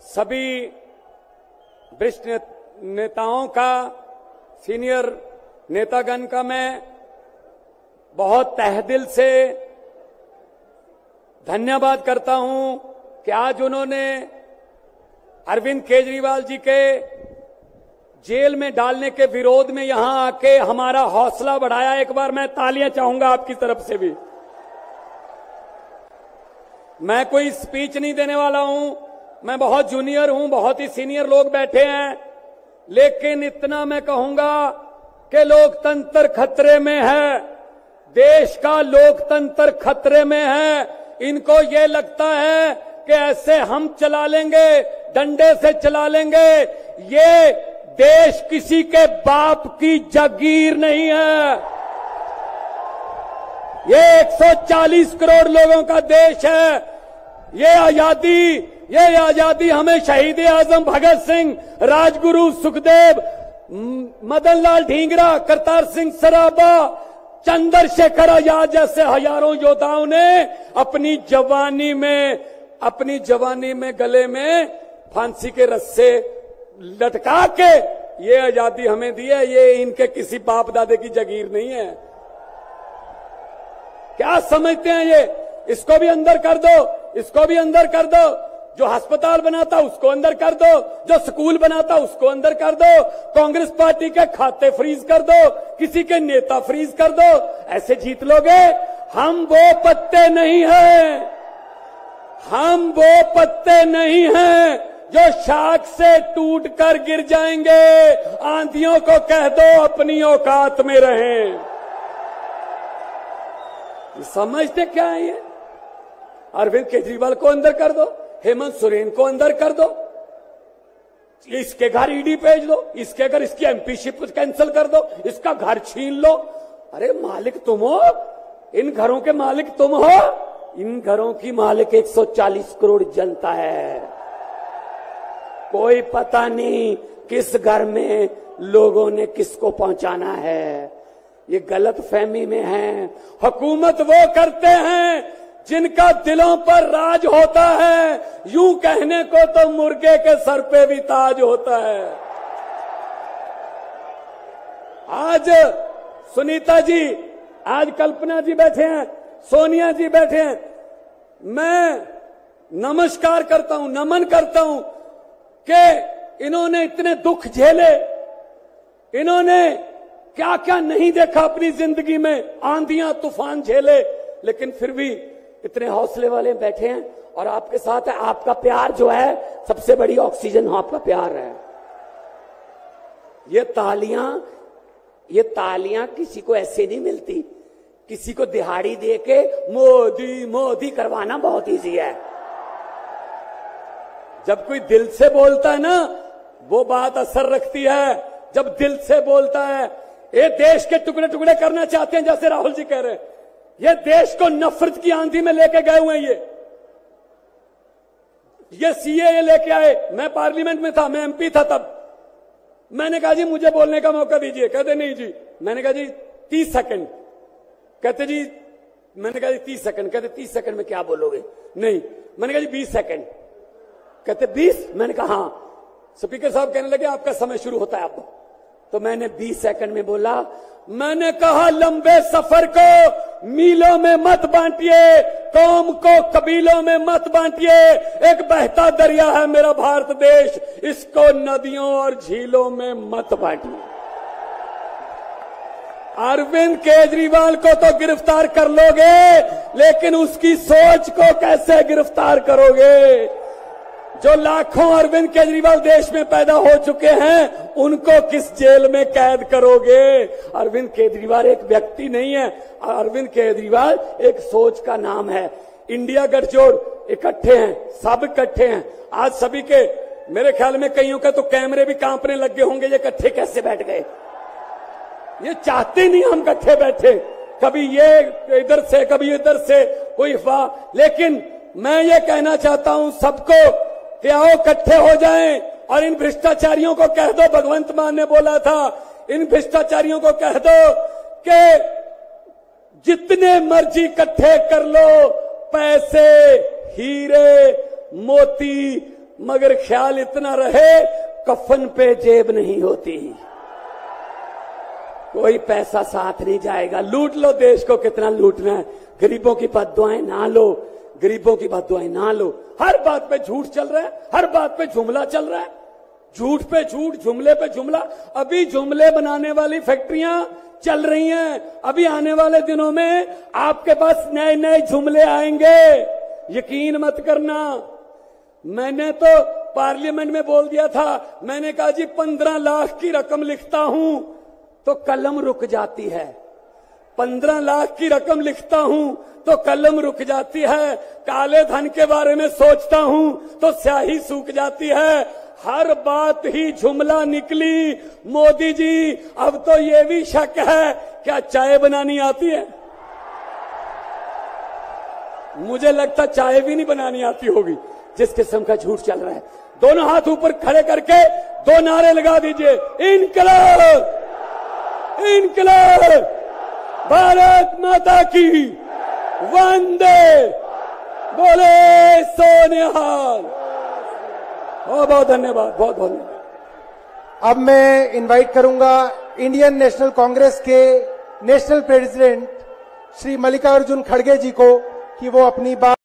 सभी वरिष्ठ नेताओं का, सीनियर नेतागण का मैं बहुत तहेदिल से धन्यवाद करता हूं कि आज उन्होंने अरविंद केजरीवाल जी के जेल में डालने के विरोध में यहां आके हमारा हौसला बढ़ाया। एक बार मैं तालियां चाहूंगा आपकी तरफ से भी। मैं कोई स्पीच नहीं देने वाला हूं, मैं बहुत जूनियर हूं, बहुत ही सीनियर लोग बैठे हैं, लेकिन इतना मैं कहूंगा कि लोकतंत्र खतरे में है, देश का लोकतंत्र खतरे में है। इनको ये लगता है कि ऐसे हम चला लेंगे, डंडे से चला लेंगे। ये देश किसी के बाप की जागीर नहीं है, ये 140 करोड़ लोगों का देश है। ये आजादी हमें शहीद आजम भगत सिंह, राजगुरु सुखदेव, मदन लाल ढींगरा, करतार सिंह सराबा, चंद्रशेखर आजाद जैसे हजारों योद्धाओं ने अपनी जवानी में गले में फांसी के रस्से लटका के ये आजादी हमें दी है। ये इनके किसी बाप दादे की जागीर नहीं है। क्या समझते हैं ये? इसको भी अंदर कर दो, इसको भी अंदर कर दो। जो अस्पताल बनाता उसको अंदर कर दो, जो स्कूल बनाता उसको अंदर कर दो, कांग्रेस पार्टी के खाते फ्रीज कर दो, किसी के नेता फ्रीज कर दो। ऐसे जीत लोगे? हम वो पत्ते नहीं हैं, हम वो पत्ते नहीं हैं जो शाख से टूट कर गिर जाएंगे। आंधियों को कह दो अपनी औकात में रहें। समझते क्या है ये? अरविंद केजरीवाल को अंदर कर दो, हेमंत सोरेन को अंदर कर दो, इसके घर ईडी भेज दो, इसके घर इसकी एमपीशिप कैंसिल कर दो, इसका घर छीन लो। अरे मालिक तुम हो, इन घरों के मालिक तुम हो। इन घरों की मालिक 140 करोड़ जनता है। कोई पता नहीं किस घर में लोगों ने किसको पहुंचाना है। ये गलत फहमी में है। हुकूमत वो करते हैं जिनका दिलों पर राज होता है। यूं कहने को तो मुर्गे के सर पे भी ताज होता है। आज सुनीता जी, आज कल्पना जी बैठे हैं, सोनिया जी बैठे हैं। मैं नमस्कार करता हूं, नमन करता हूं कि इन्होंने इतने दुख झेले, इन्होंने क्या क्या नहीं देखा अपनी जिंदगी में, आंधियां तूफान झेले, लेकिन फिर भी इतने हौसले वाले बैठे हैं और आपके साथ है। आपका प्यार जो है सबसे बड़ी ऑक्सीजन आपका प्यार है। ये तालियां किसी को ऐसे नहीं मिलती। किसी को दिहाड़ी देके मोदी मोदी करवाना बहुत इजी है। जब कोई दिल से बोलता है ना, वो बात असर रखती है। जब दिल से बोलता है, ये देश के टुकड़े टुकड़े करना चाहते हैं, जैसे राहुल जी कह रहे हैं। ये देश को नफरत की आंधी में लेके गए हुए हैं। ये सीएए लेके आए। मैं पार्लियामेंट में था, मैं एमपी था तब। मैंने कहा जी मुझे बोलने का मौका दीजिए। कहते नहीं जी। मैंने कहा जी 30 सेकंड। कहते जी, मैंने कहा जी 30 सेकंड। कहते 30 सेकंड में क्या बोलोगे? नहीं। मैंने कहा जी 20 सेकंड। कहते 20? मैंने कहा हाँ। स्पीकर साहब कहने लगे आपका समय शुरू होता है अब। तो मैंने 20 सेकंड में बोला। मैंने कहा लंबे सफर को मीलों में मत बांटिए, कौम को कबीलों में मत बांटिए। एक बहता दरिया है मेरा भारत देश, इसको नदियों और झीलों में मत बांटिए। अरविंद केजरीवाल को तो गिरफ्तार कर लोगे, लेकिन उसकी सोच को कैसे गिरफ्तार करोगे? जो लाखों अरविंद केजरीवाल देश में पैदा हो चुके हैं, उनको किस जेल में कैद करोगे? अरविंद केजरीवाल एक व्यक्ति नहीं है, अरविंद केजरीवाल एक सोच का नाम है। इंडिया गठजोड़ इकट्ठे हैं, सब इकट्ठे हैं। आज सभी के, मेरे ख्याल में कईयों के तो कैमरे भी कांपने लगे होंगे, ये इकट्ठे कैसे बैठ गए? ये चाहते नहीं हम इकट्ठे बैठे, कभी ये इधर से कभी इधर से, कोई अफवाह। लेकिन मैं ये कहना चाहता हूं सबको कि आओ इकट्ठे हो जाएं और इन भ्रष्टाचारियों को कह दो, भगवंत मान ने बोला था, इन भ्रष्टाचारियों को कह दो कि जितने मर्जी इकट्ठे कर लो, पैसे, हीरे, मोती, मगर ख्याल इतना रहे, कफन पे जेब नहीं होती, कोई पैसा साथ नहीं जाएगा। लूट लो देश को, कितना लूटना है। गरीबों की बद्दुआएं ना लो, गरीबों की बद्दुआएं ना लो। हर बात पे झूठ चल रहा है, हर बात पे जुमला चल रहा है, झूठ पे झूठ, जुमले पे जुमला। अभी जुमले बनाने वाली फैक्ट्रियां चल रही हैं। अभी आने वाले दिनों में आपके पास नए नए जुमले आएंगे, यकीन मत करना। मैंने तो पार्लियामेंट में बोल दिया था, मैंने कहा जी 15 लाख की रकम लिखता हूं तो कलम रुक जाती है, 15 लाख की रकम लिखता हूं तो कलम रुक जाती है, काले धन के बारे में सोचता हूं तो स्याही सूख जाती है। हर बात ही जुमला निकली। मोदी जी, अब तो ये भी शक है, क्या चाय बनानी आती है? मुझे लगता चाय भी नहीं बनानी आती होगी, जिस किस्म का झूठ चल रहा है। दोनों हाथ ऊपर खड़े करके 2 नारे लगा दीजिए, इनकलाब, इनकलाब, भारत माता की, वंदे, बोले सोनिहाल। बहुत बहुत धन्यवाद, बहुत बहुत धन्यवाद। अब मैं इनवाइट करूंगा इंडियन नेशनल कांग्रेस के नेशनल प्रेसिडेंट श्री मल्लिकार्जुन खड़गे जी को कि वो अपनी बात